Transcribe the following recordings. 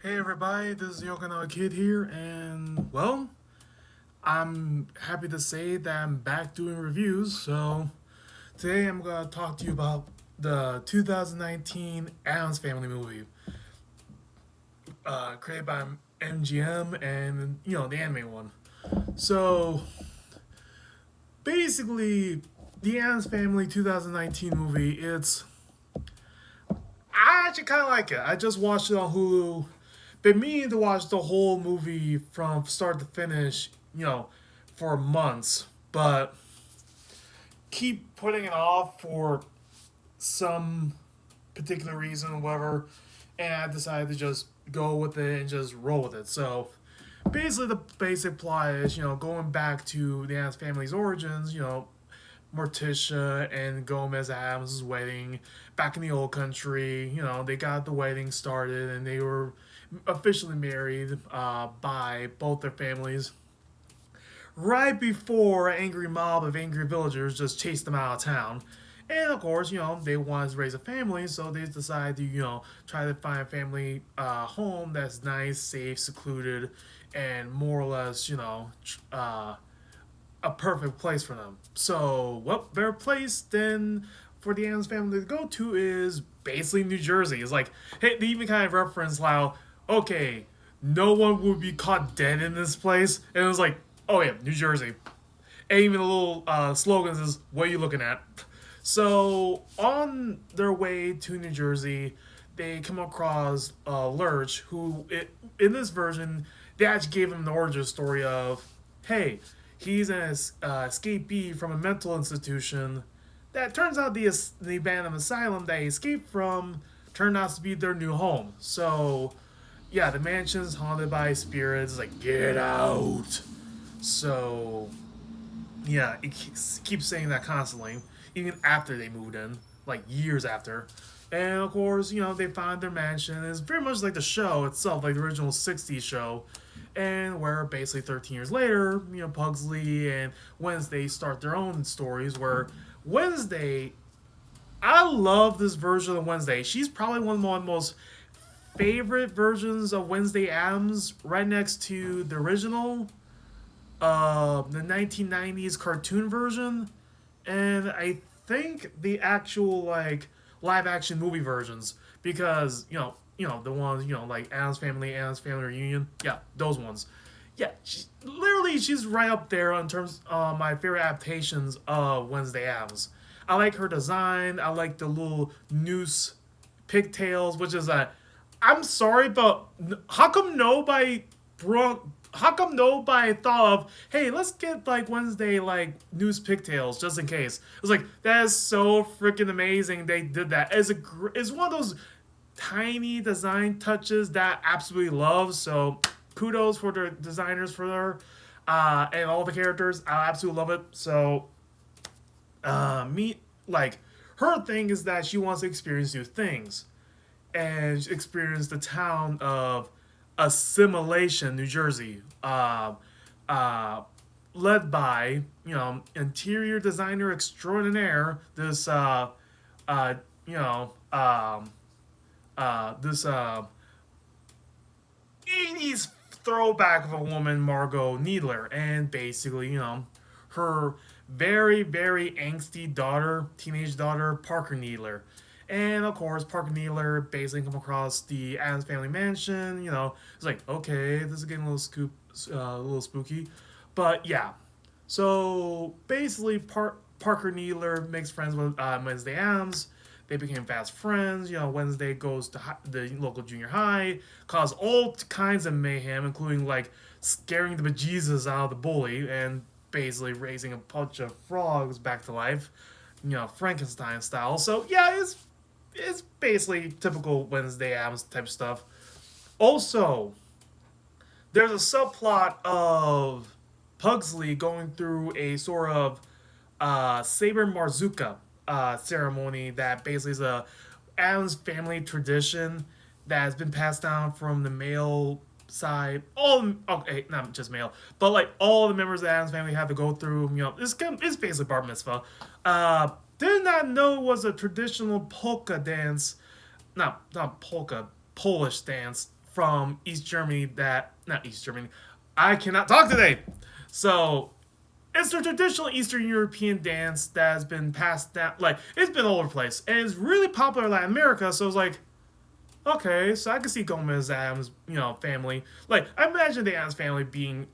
Hey everybody, this is Theokinawakid here, and well, I'm happy to say that I'm back doing reviews. So today I'm gonna talk to you about the 2019 Addams Family movie, created by MGM and the anime one. So basically, the Addams Family 2019 movie. I actually kind of like it. I just watched it on Hulu. Been meaning to watch the whole movie from start to finish, for months, but keep putting it off for some particular reason, or whatever, and I decided to just go with it and just roll with it. So basically, the basic plot is, going back to the Addams family's origins, Morticia and Gomez Adams' wedding back in the old country. They got the wedding started and they were officially married by both their families right before an angry mob of angry villagers just chased them out of town. And of course, they wanted to raise a family, so they decided to, try to find a family home that's nice, safe, secluded, and more or less, a perfect place for them. So, what better place than for the Addams family to go to is basically New Jersey. It's like, hey, they even kind of reference how, okay, no one would be caught dead in this place. And it was like, oh yeah, New Jersey. And even the little slogan says, what are you looking at? So, on their way to New Jersey, they come across Lurch, who, in this version, they actually gave him the origin story of, hey, he's an escapee from a mental institution that turns out the abandoned asylum that he escaped from turned out to be their new home. So, yeah, the mansion's haunted by spirits. It's like, get out. So, yeah, it keeps saying that constantly, even after they moved in, like years after. And of course, they find their mansion. It's very much like the show itself, like the original 60s show. And where basically 13 years later, Pugsley and Wednesday start their own stories. Where Wednesday, I love this version of Wednesday. She's probably one of my most favorite versions of Wednesday Addams, right next to the original, the 1990s cartoon version, and I think the actual like live action movie versions, because the ones like Addams Family Reunion, yeah, those ones. Yeah, literally she's right up there in terms of my favorite adaptations of Wednesday Addams. I like her design. I like the little noose pigtails, which is a. I'm sorry, but how come nobody brought? How come nobody thought of, hey, let's get like Wednesday like noose pigtails just in case? It was like that is so freaking amazing. They did that. It's one of those tiny design touches that I absolutely love. So kudos for the designers for their and all the characters. I absolutely love it. So me like her thing is that she wants to experience new things and experience the town of Assimilation, New Jersey, uh, led by interior designer extraordinaire. This you know this 80s throwback of a woman, Margot Needler, and basically her very very angsty daughter, teenage daughter, Parker Needler. And of course, Parker Needler basically come across the Addams Family Mansion. It's like, okay, this is getting a little spooky, but yeah. So basically, Parker Needler makes friends with Wednesday Addams. They became fast friends. Wednesday goes to the local junior high, cause all kinds of mayhem, including like scaring the bejesus out of the bully and basically raising a bunch of frogs back to life, Frankenstein style. So yeah, it's basically typical Wednesday Addams type stuff. Also, there's a subplot of Pugsley going through a sort of Saber Marzuka ceremony that basically is a Addams family tradition that has been passed down from the male side. All okay, not just male, but like all the members of the Addams family have to go through. It's basically bar mitzvah. Did not know it was a traditional polka dance, not polka, Polish dance from East Germany that not East Germany. I cannot talk today. So it's a traditional Eastern European dance that has been passed down. Like it's been all over the place, and it's really popular in Latin America. So it's like, okay, so I can see Gomez Adams, family. Like I imagine the Adams family being,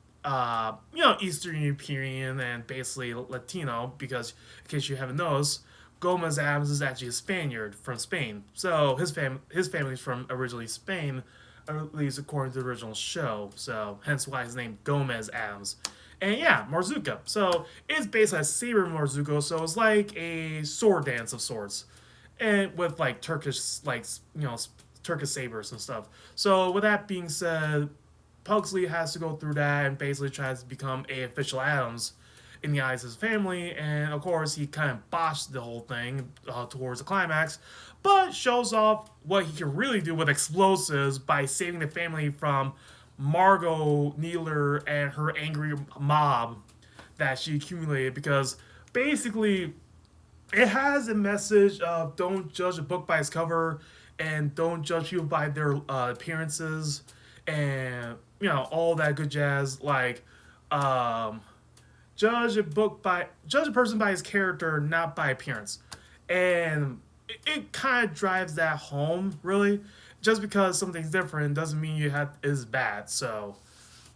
Eastern European and basically Latino. Because in case you haven't noticed, Gomez Adams is actually a Spaniard from Spain. So his family's from originally Spain, or at least according to the original show. So hence why his name Gomez Adams. And yeah, Marzuka. So it's based on saber Marzuko. So it's like a sword dance of sorts, and with like Turkish Turkish sabers and stuff. So with that being said, Pugsley has to go through that and basically tries to become a official Adams in the eyes of his family, and of course he kind of botched the whole thing towards the climax, but shows off what he can really do with explosives by saving the family from Margot Needler and her angry mob that she accumulated. Because basically it has a message of don't judge a book by its cover and don't judge people by their appearances, and all that good jazz. Like um, judge a person by his character, not by appearance. And it kind of drives that home, really. Just because something's different doesn't mean you have is bad. So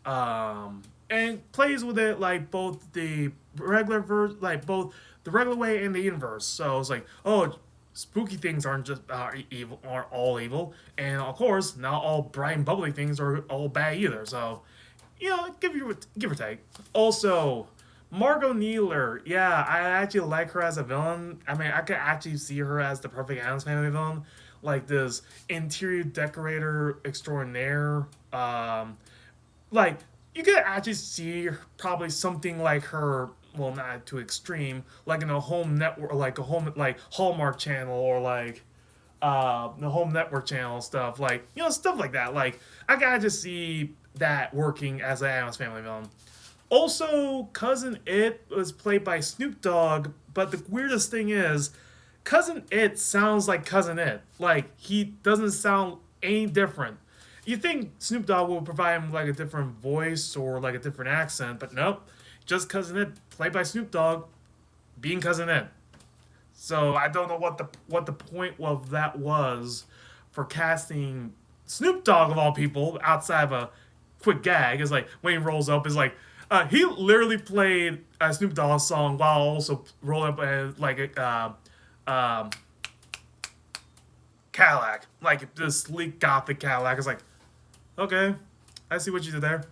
and plays with it like both the regular like both the regular way and the inverse. So it's like, oh, spooky things aren't just evil, aren't all evil, and of course, not all bright and bubbly things are all bad either. So, give or take. Also, Margot Needler, yeah, I actually like her as a villain. I mean, I could actually see her as the perfect Addams Family villain, like this interior decorator extraordinaire. Like you could actually see probably something like her, well, not too extreme, like in a home network, like a home like Hallmark Channel, or like the home network channel stuff, like stuff like that. Like I gotta just see that working as an Addams Family villain. Also, Cousin It was played by Snoop Dogg, but the weirdest thing is, Cousin It sounds like Cousin It. Like he doesn't sound any different. You think Snoop Dogg will provide him like a different voice or like a different accent, but nope, just Cousin It, played by Snoop Dogg, being Cousin It. So I don't know what the point of that was for casting Snoop Dogg of all people outside of a quick gag. Is like when he rolls up, is like he literally played a Snoop Dogg song while also rolling up like a Cadillac, like this sleek gothic Cadillac. It's like, okay, I see what you did there.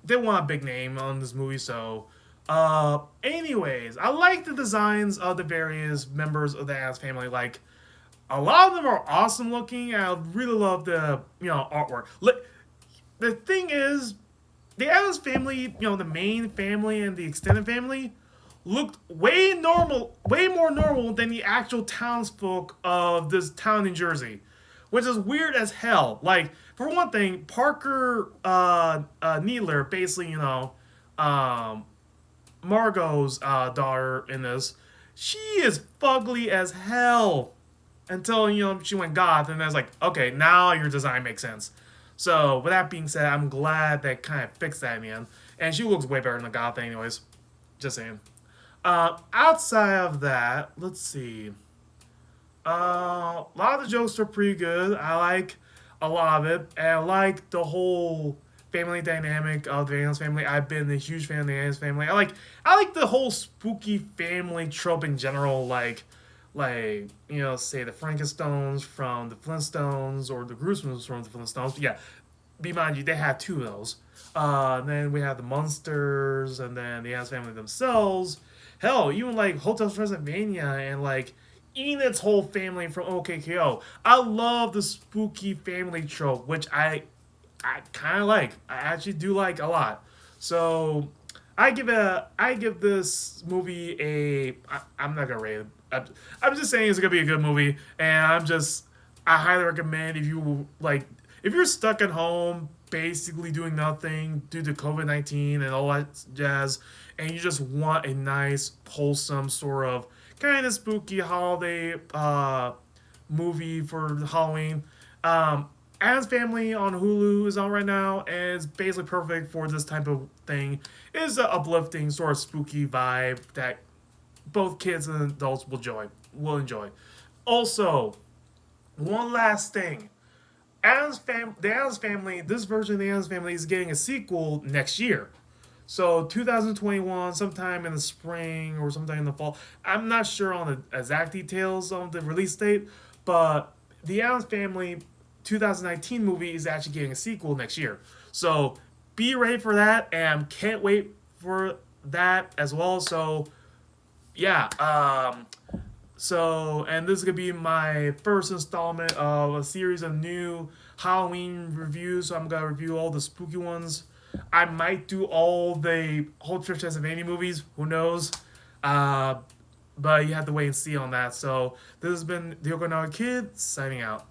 They want a big name on this movie, so. Anyways, I like the designs of the various members of the Addams family. Like, a lot of them are awesome looking. I really love the artwork. The thing is, the Addams family, the main family and the extended family, looked way more normal than the actual townsfolk of this town in Jersey, which is weird as hell. Like, for one thing, Parker Needler, basically, Margot's daughter in this, she is fugly as hell until she went goth, and I was like, okay, now your design makes sense. So with that being said, I'm glad they kind of fixed that in the end, and she looks way better than the goth, anyways. Just saying. Outside of that, let's see. A lot of the jokes are pretty good. I like a lot of it, and I like the whole family dynamic of the Addams family. I've been a huge fan of the Addams family. I like the whole spooky family trope in general, like say the Frankenstones from the Flintstones or the Gruesomers from the Flintstones. But yeah, be mind you, they had two of those. Then we have the Munsters, and then the Addams family themselves. Hell, even like Hotel Transylvania and like Enid's whole family from OKKO. I love the spooky family trope, which I kind of like. I actually do like a lot. So I give this movie I'm not gonna rate it. I'm just saying it's gonna be a good movie, and I highly recommend if you're stuck at home basically doing nothing due to COVID-19 and all that jazz, and you just want a nice wholesome sort of kind of spooky holiday movie for Halloween. Addams Family on Hulu is on right now, and it's basically perfect for this type of thing. It's an uplifting, sort of spooky vibe that both kids and adults will enjoy. Also, one last thing. The Addams Family, this version of the Addams Family is getting a sequel next year. So 2021, sometime in the spring or sometime in the fall. I'm not sure on the exact details of the release date, but the Addams Family 2019 movie is actually getting a sequel next year. So be ready for that, and can't wait for that as well. So yeah, and this is gonna be my first installment of a series of new Halloween reviews. So I'm gonna review all the spooky ones. I might do all the whole Church Transylvania movies. Who knows? Uh, but you have to wait and see on that. So this has been the Okinawa Kid signing out.